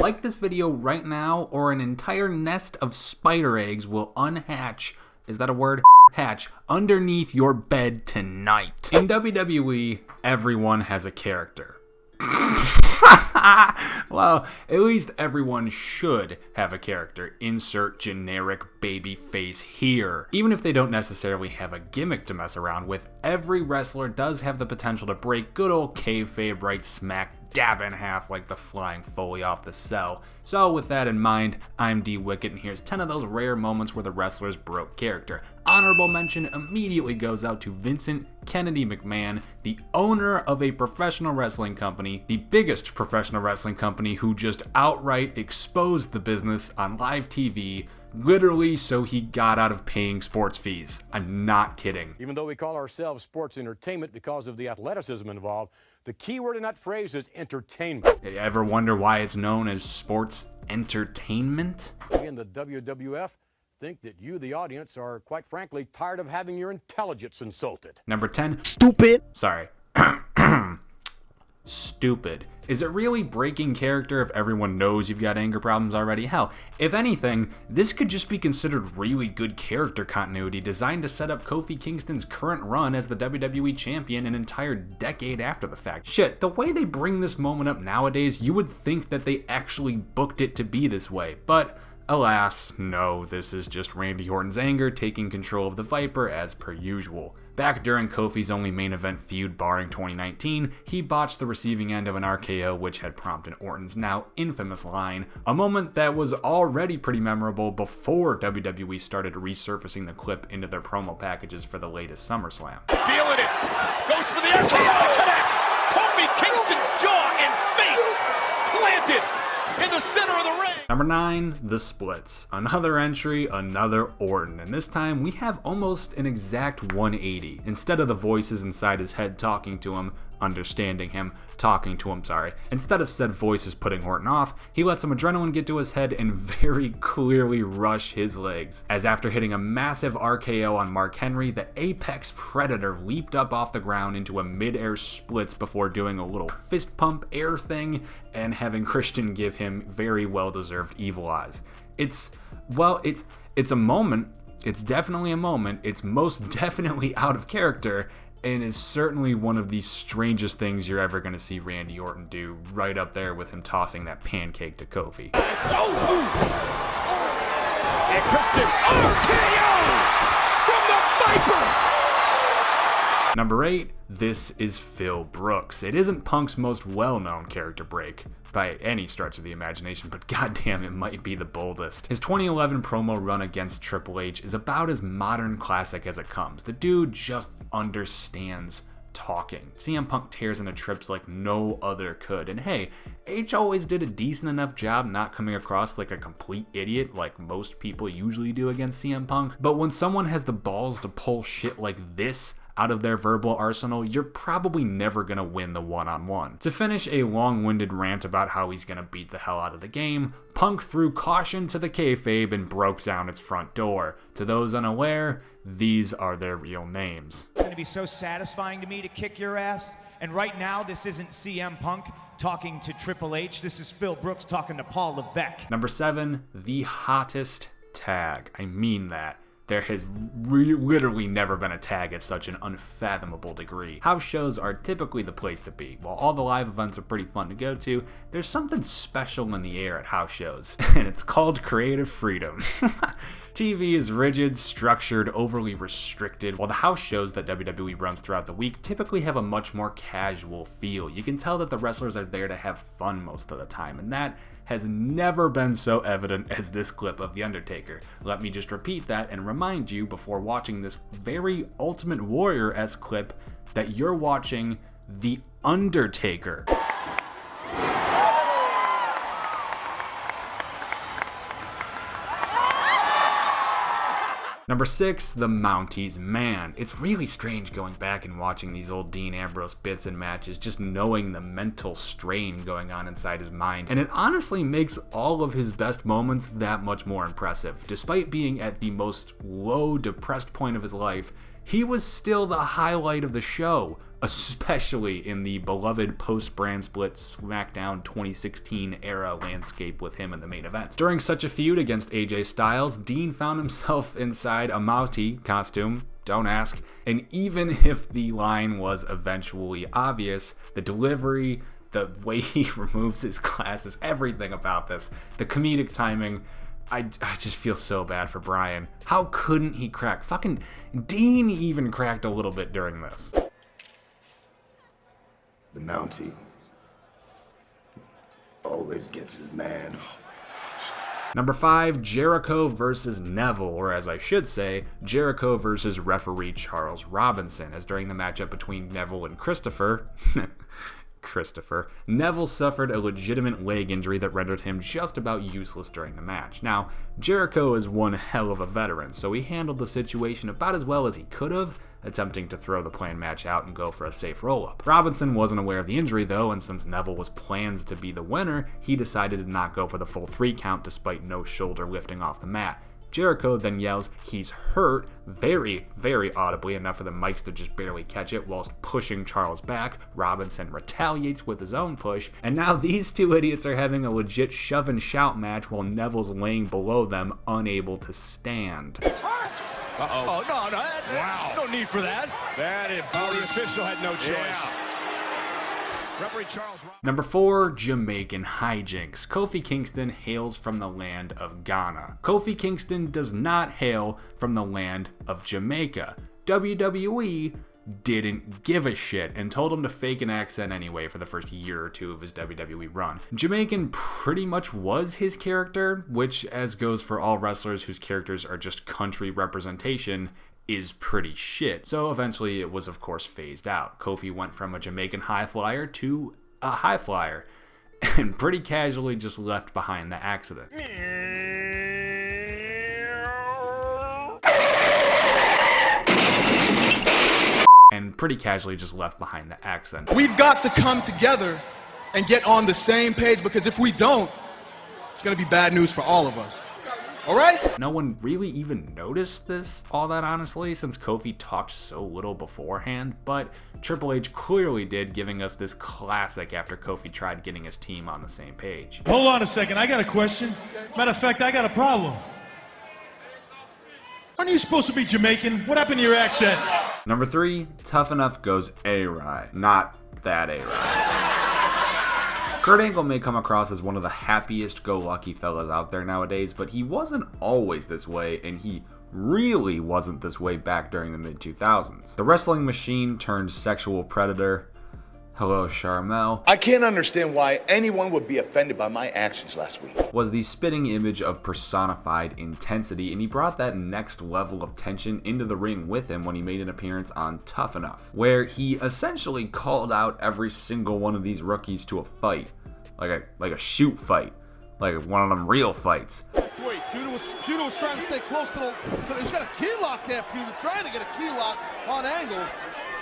Like this video right now, or an entire nest of spider eggs will unhatch, is that a word? Hatch underneath your bed tonight. In WWE, everyone has a character. Well, at least everyone should have a character. Insert generic baby face here. Even if they don't necessarily have a gimmick to mess around with, every wrestler does have the potential to break good old kayfabe right smack dab in half like the flying Foley off the cell. So with that in mind, I'm D Wicket, and here's 10 of those rare moments where the wrestlers broke character. Honorable mention immediately goes out to Vincent Kennedy McMahon, the owner of a professional wrestling company, the biggest professional wrestling company, who just outright exposed the business on live TV, literally so he got out of paying sports fees. I'm not kidding. Even though we call ourselves sports entertainment because of the athleticism involved, the key word in that phrase is entertainment. You ever wonder why it's known as sports entertainment? In the WWF, think that you, the audience, are quite frankly tired of having your intelligence insulted. Number 10. Stupid. Sorry. Stupid. Is it really breaking character if everyone knows you've got anger problems already? Hell, if anything, this could just be considered really good character continuity designed to set up Kofi Kingston's current run as the WWE champion an entire decade after the fact. Shit, the way they bring this moment up nowadays, you would think that they actually booked it to be this way, but alas, no, this is just Randy Orton's anger taking control of the Viper as per usual. Back during Kofi's only main event feud barring 2019, he botched the receiving end of an RKO which had prompted Orton's now infamous line, a moment that was already pretty memorable before WWE started resurfacing the clip into their promo packages for the latest SummerSlam. Feeling it, goes for the RKO, connects, Kofi Kingston jaw and face planted in the center of the ring. Number 9, the splits. Another entry, another Orton, and this time we have almost an exact 180. Instead of the voices inside his head talking to him, understanding him, talking to him, instead of said voices putting Orton off, he let some adrenaline get to his head and very clearly rush his legs. As after hitting a massive RKO on Mark Henry, the Apex Predator leaped up off the ground into a mid-air splits before doing a little fist pump air thing and having Christian give him very well-deserved evil eyes. It's a moment. It's definitely a moment. It's most definitely out of character, and is certainly one of the strangest things you're ever going to see Randy Orton do, right up there with him tossing that pancake to Kofi. And Christian RKO from the Viper! Number 8, this is Phil Brooks. It isn't Punk's most well-known character break by any stretch of the imagination, but goddamn, it might be the boldest. His 2011 promo run against Triple H is about as modern classic as it comes. The dude just understands talking. CM Punk tears into trips like no other could, and hey, H always did a decent enough job not coming across like a complete idiot like most people usually do against CM Punk, but when someone has the balls to pull shit like this out of their verbal arsenal, you're probably never gonna win the one-on-one. To finish a long-winded rant about how he's gonna beat the hell out of the game, Punk threw caution to the kayfabe and broke down its front door. To those unaware, these are their real names. It's gonna be so satisfying to me to kick your ass, and right now this isn't CM Punk talking to Triple H, this is Phil Brooks talking to Paul Levesque. Number 7, the hottest tag. I mean that. There has literally never been a tag at such an unfathomable degree. House shows are typically the place to be. While all the live events are pretty fun to go to, there's something special in the air at house shows, and it's called creative freedom. TV is rigid, structured, overly restricted, while the house shows that WWE runs throughout the week typically have a much more casual feel. You can tell that the wrestlers are there to have fun most of the time, and that has never been so evident as this clip of The Undertaker. Let me just repeat that and remind you before watching this very Ultimate Warrior-esque clip that you're watching The Undertaker. Number 6, the Mounties. Man, it's really strange going back and watching these old Dean Ambrose bits and matches, just knowing the mental strain going on inside his mind, and it honestly makes all of his best moments that much more impressive. Despite being at the most low, depressed point of his life, he was still the highlight of the show, especially in the beloved post-brand split SmackDown 2016 era landscape with him in the main events. During such a feud against AJ Styles, Dean found himself inside a mountie costume, don't ask, and even if the line was eventually obvious, the delivery, the way he removes his glasses, everything about this, the comedic timing, I just feel so bad for Bryan. How couldn't he crack? Fucking Dean even cracked a little bit during this. The mountie always gets his man. Number 5, Jericho versus Neville, or as I should say, Jericho versus referee Charles Robinson, as during the matchup between Neville and Christopher, Neville suffered a legitimate leg injury that rendered him just about useless during the match. Now, Jericho is one hell of a veteran, so he handled the situation about as well as he could have, attempting to throw the planned match out and go for a safe roll-up. Robinson wasn't aware of the injury though, and since Neville was planned to be the winner, he decided to not go for the full 3 count despite no shoulder lifting off the mat. Jericho then yells, "He's hurt," very, very audibly, enough for the mics to just barely catch it, whilst pushing Charles back. Robinson retaliates with his own push, and now these two idiots are having a legit shove and shout match while Neville's laying below them, unable to stand. Uh-oh. Oh, no, wow. No need for that. The official had no choice. Yeah. Referee Charles. Number 4, Jamaican hijinks. Kofi Kingston hails from the land of Ghana. Kofi Kingston does not hail from the land of Jamaica. WWE didn't give a shit and told him to fake an accent anyway for the first year or 2 of his WWE run. Jamaican pretty much was his character, which, as goes for all wrestlers whose characters are just country representation, is pretty shit. So eventually it was of course phased out. Kofi went from a Jamaican high flyer to a high flyer and pretty casually just left behind the accident. We've got to come together and get on the same page, because if we don't, it's going to be bad news for all of us. All right? No one really even noticed this all that honestly, since Kofi talked so little beforehand, but Triple H clearly did, giving us this classic after Kofi tried getting his team on the same page. Hold on a second, I got a question. Matter of fact, I got a problem. Aren't you supposed to be Jamaican? What happened to your accent? Number 3, Tough Enough goes awry. Not that awry. Kurt Angle may come across as one of the happiest go lucky fellas out there nowadays, but he wasn't always this way, and he really wasn't this way back during the mid-2000s. The wrestling machine turned sexual predator. Hello, Charmel. I can't understand why anyone would be offended by my actions last week. Was the spitting image of personified intensity, and he brought that next level of tension into the ring with him when he made an appearance on Tough Enough, where he essentially called out every single one of these rookies to a fight, like a shoot fight, like one of them real fights. Wait, Pewter was trying to stay close to the. He's got a key lock there, Pewter, trying to get a key lock on Angle.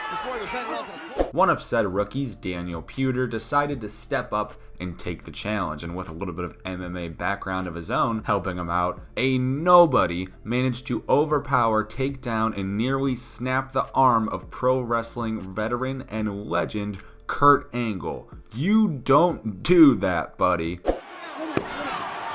Before he was hanging on to the One of said rookies, Daniel Pewter, decided to step up and take the challenge, and with a little bit of MMA background of his own helping him out, a nobody managed to overpower, take down, and nearly snap the arm of pro wrestling veteran and legend Kurt Angle. You don't do that, buddy.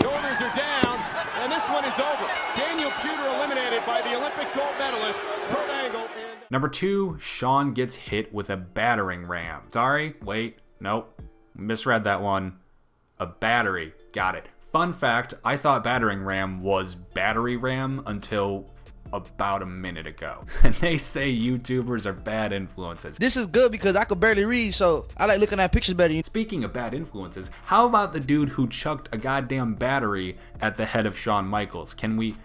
Shoulders are down, and this one is over. Daniel Pewter eliminated by the Olympic gold medalist, Kurt Angle. Number 2, Shawn gets hit with a battering ram. Sorry, wait, nope, misread that one. A battery, got it. Fun fact, I thought battering ram was battery ram until about a minute ago. And they say YouTubers are bad influences. This is good because I could barely read, so I like looking at pictures better. Speaking of bad influences, how about the dude who chucked a goddamn battery at the head of Shawn Michaels? Can we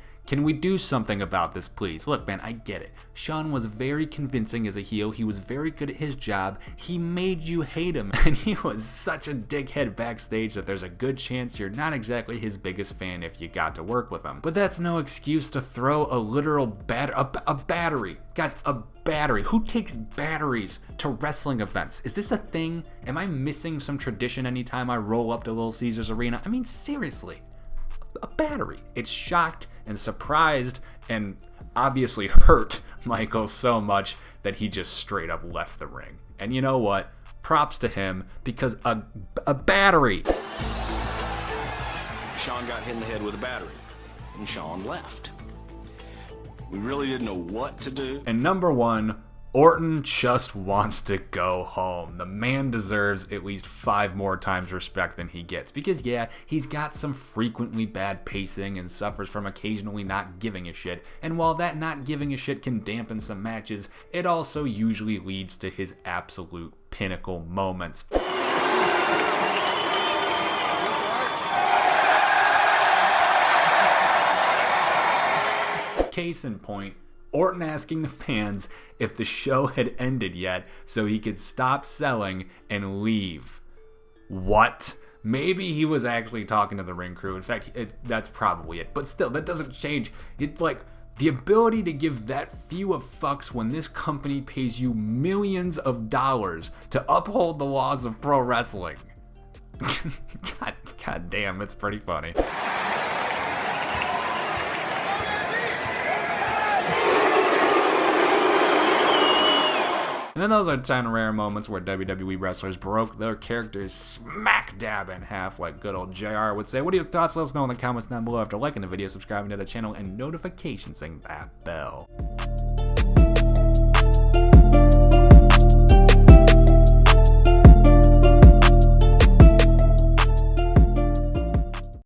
do something about this, please? Look, man, I get it. Shawn was very convincing as a heel. He was very good at his job. He made you hate him, and he was such a dickhead backstage that there's a good chance you're not exactly his biggest fan if you got to work with him. But that's no excuse to throw a literal battery. Guys, a battery. Who takes batteries to wrestling events? Is this a thing? Am I missing some tradition anytime I roll up to Little Caesars Arena? I mean, seriously. A battery. It's shocked and surprised and obviously hurt Michael so much that he just straight up left the ring. And you know what? Props to him, because a battery. Shawn got hit in the head with a battery, and Shawn left. We really didn't know what to do. And number one, Orton just wants to go home. The man deserves at least 5 more times respect than he gets. Because yeah, he's got some frequently bad pacing and suffers from occasionally not giving a shit. And while that not giving a shit can dampen some matches, it also usually leads to his absolute pinnacle moments. Case in point, Orton asking the fans if the show had ended yet so he could stop selling and leave. What? Maybe he was actually talking to the ring crew. In fact, that's probably it. But still, that doesn't change. It's like the ability to give that few of fucks when this company pays you millions of dollars to uphold the laws of pro wrestling. God damn, it's pretty funny. And then those are 10 rare moments where WWE wrestlers broke their characters smack dab in half, like good old JR would say. What are your thoughts? Let us know in the comments down below after liking the video, subscribing to the channel, and notifications, ring that bell.